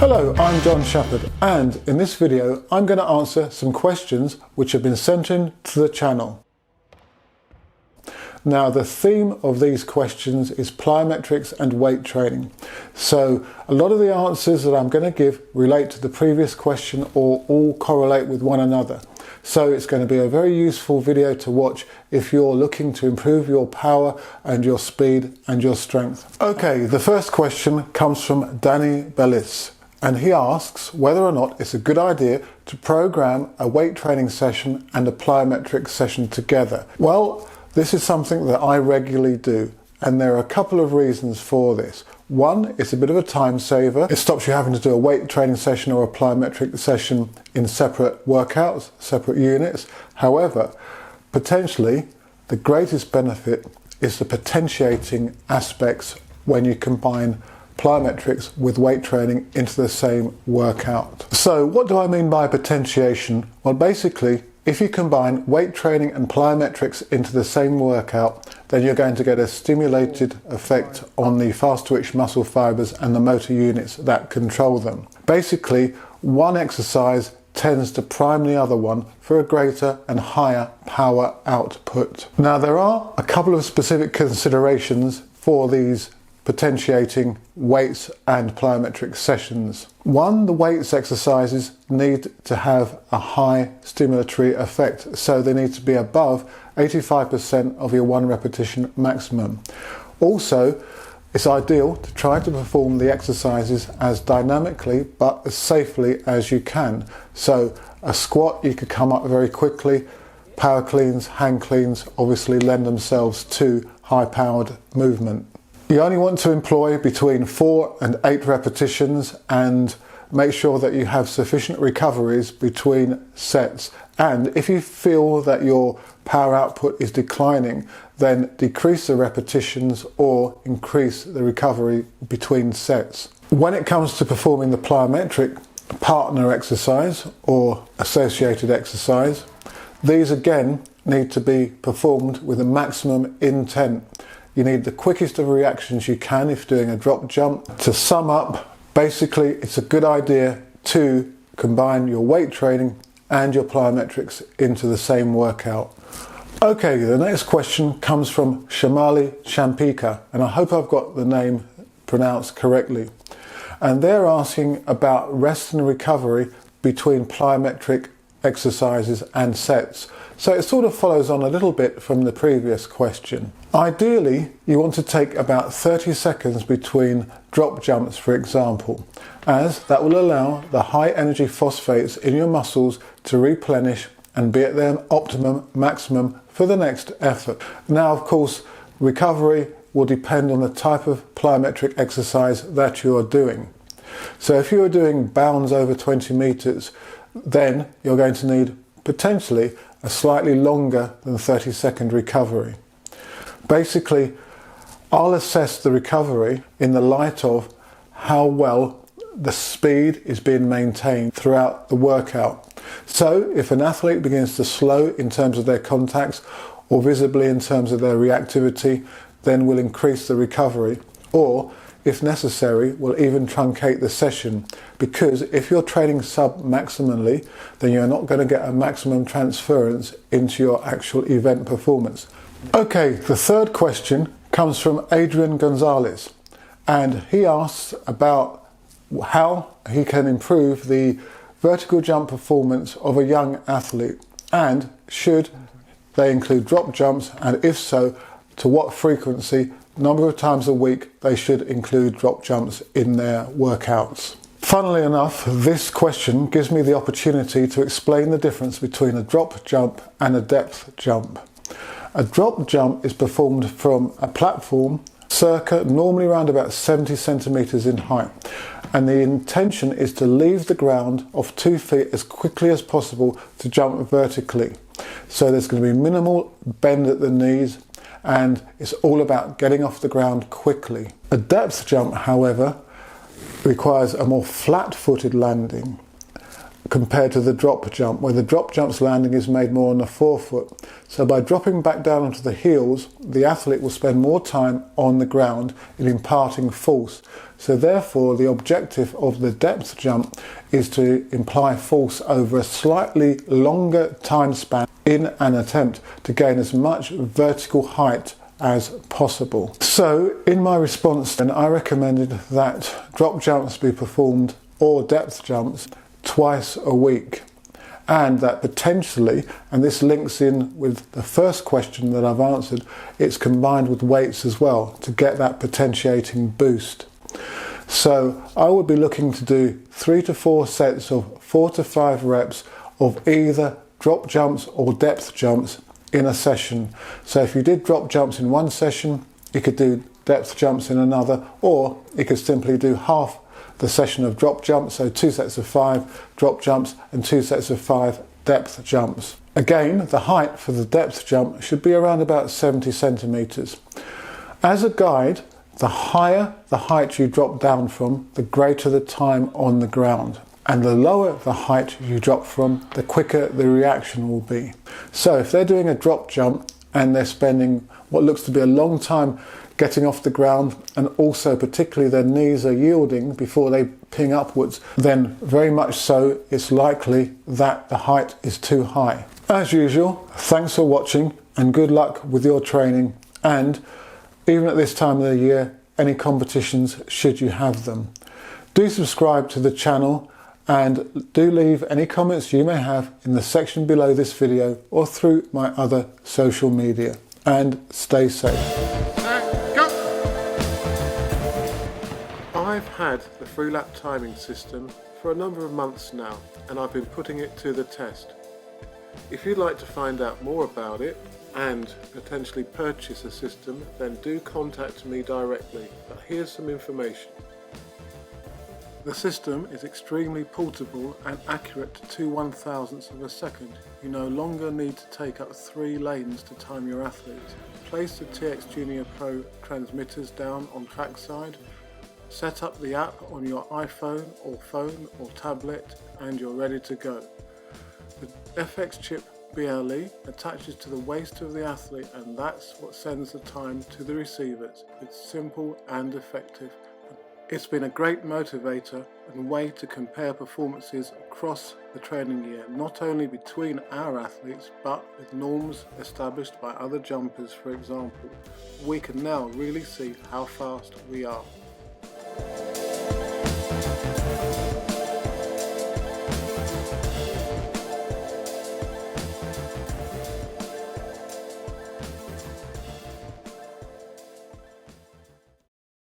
Hello, I'm John Shepherd, and in this video I'm going to answer some questions which have been sent in to the channel. Now, the theme of these questions is plyometrics and weight training. So a lot of the answers that I'm going to give relate to the previous question or all correlate with one another. So it's going to be a very useful video to watch if you're looking to improve your power and your speed and your strength. Okay, the first question comes from Danny Bellis, and he asks whether or not it's a good idea to program a weight training session and a plyometric session together. Well, this is something that I regularly do, and there are a couple of reasons for this. One, it's a bit of a time saver. It stops you having to do a weight training session or a plyometric session in separate workouts, separate units. However, potentially the greatest benefit is the potentiating aspects when you combine plyometrics with weight training into the same workout. So what do I mean by potentiation? Well, basically, if you combine weight training and plyometrics into the same workout, then you're going to get a stimulated effect on the fast twitch muscle fibers and the motor units that control them. Basically, one exercise tends to prime the other one for a greater and higher power output. Now, there are a couple of specific considerations for these potentiating weights and plyometric sessions. One, the weights exercises need to have a high stimulatory effect, so they need to be above 85% of your 1 repetition maximum. Also, it's ideal to try to perform the exercises as dynamically but as safely as you can. So a squat, you could come up very quickly. Power cleans, hand cleans obviously lend themselves to high powered movement. You only want to employ between 4 and 8 repetitions, and make sure that you have sufficient recoveries between sets. And if you feel that your power output is declining, then decrease the repetitions or increase the recovery between sets. When it comes to performing the plyometric partner exercise or associated exercise, these again need to be performed with a maximum intent. You need the quickest of reactions you can if doing a drop jump. To sum up, basically it's a good idea to combine your weight training and your plyometrics into the same workout. Okay, the next question comes from Shamali Champika, and I hope I've got the name pronounced correctly. And they're asking about rest and recovery between plyometric exercises and sets. So it sort of follows on a little bit from the previous question. Ideally, you want to take about 30 seconds between drop jumps, for example, as that will allow the high energy phosphates in your muscles to replenish and be at their optimum maximum for the next effort. Now, of course, recovery will depend on the type of plyometric exercise that you are doing. So if you are doing bounds over 20 meters, then you're going to need potentially a slightly longer than 30-second recovery. Basically, I'll assess the recovery in the light of how well the speed is being maintained throughout the workout. So if an athlete begins to slow in terms of their contacts or visibly in terms of their reactivity, then we'll increase the recovery, or if necessary, we'll even truncate the session, because if you're training sub-maximally, then you're not going to get a maximum transference into your actual event performance. Okay, the third question comes from Adrian Gonzalez, and he asks about how he can improve the vertical jump performance of a young athlete, and should they include drop jumps, and if so, to what frequency, number of times a week they should include drop jumps in their workouts. Funnily enough, this question gives me the opportunity to explain the difference between a drop jump and a depth jump. A drop jump is performed from a platform circa normally around about 70 centimeters in height, and the intention is to leave the ground off 2 feet as quickly as possible to jump vertically. So there's going to be minimal bend at the knees, and it's all about getting off the ground quickly. A depth jump, however, requires a more flat-footed landing, compared to the drop jump, where the drop jump's landing is made more on the forefoot. So by dropping back down onto the heels, the athlete will spend more time on the ground in imparting force. So therefore, the objective of the depth jump is to imply force over a slightly longer time span in an attempt to gain as much vertical height as possible. So in my response then, I recommended that drop jumps be performed, or depth jumps, twice a week, and that potentially, and this links in with the first question that I've answered, it's combined with weights as well to get that potentiating boost. So I would be looking to do 3 to 4 sets of 4 to 5 reps of either drop jumps or depth jumps in a session. So if you did drop jumps in one session, you could do depth jumps in another, or you could simply do half the session of drop jumps, so 2 sets of 5 drop jumps and 2 sets of 5 depth jumps. Again, the height for the depth jump should be around about 70 centimeters. As a guide, the higher the height you drop down from, the greater the time on the ground. And the lower the height you drop from, the quicker the reaction will be. So if they're doing a drop jump and they're spending what looks to be a long time getting off the ground, and also particularly their knees are yielding before they ping upwards, then very much so it's likely that the height is too high. As usual, thanks for watching and good luck with your training, and even at this time of the year, any competitions should you have them. Do subscribe to the channel and do leave any comments you may have in the section below this video or through my other social media, and stay safe. I've had the FREELAP timing system for a number of months now, and I've been putting it to the test. If you'd like to find out more about it and potentially purchase a system, then do contact me directly. But here's some information. The system is extremely portable and accurate to 2/1000ths of a second. You no longer need to take up 3 lanes to time your athletes. Place the TX Junior Pro transmitters down on trackside, set up the app on your iPhone or phone or tablet, and you're ready to go. The FX chip BLE attaches to the waist of the athlete, and that's what sends the time to the receivers. It's simple and effective. It's been a great motivator and way to compare performances across the training year, not only between our athletes but with norms established by other jumpers, for example. We can now really see how fast we are.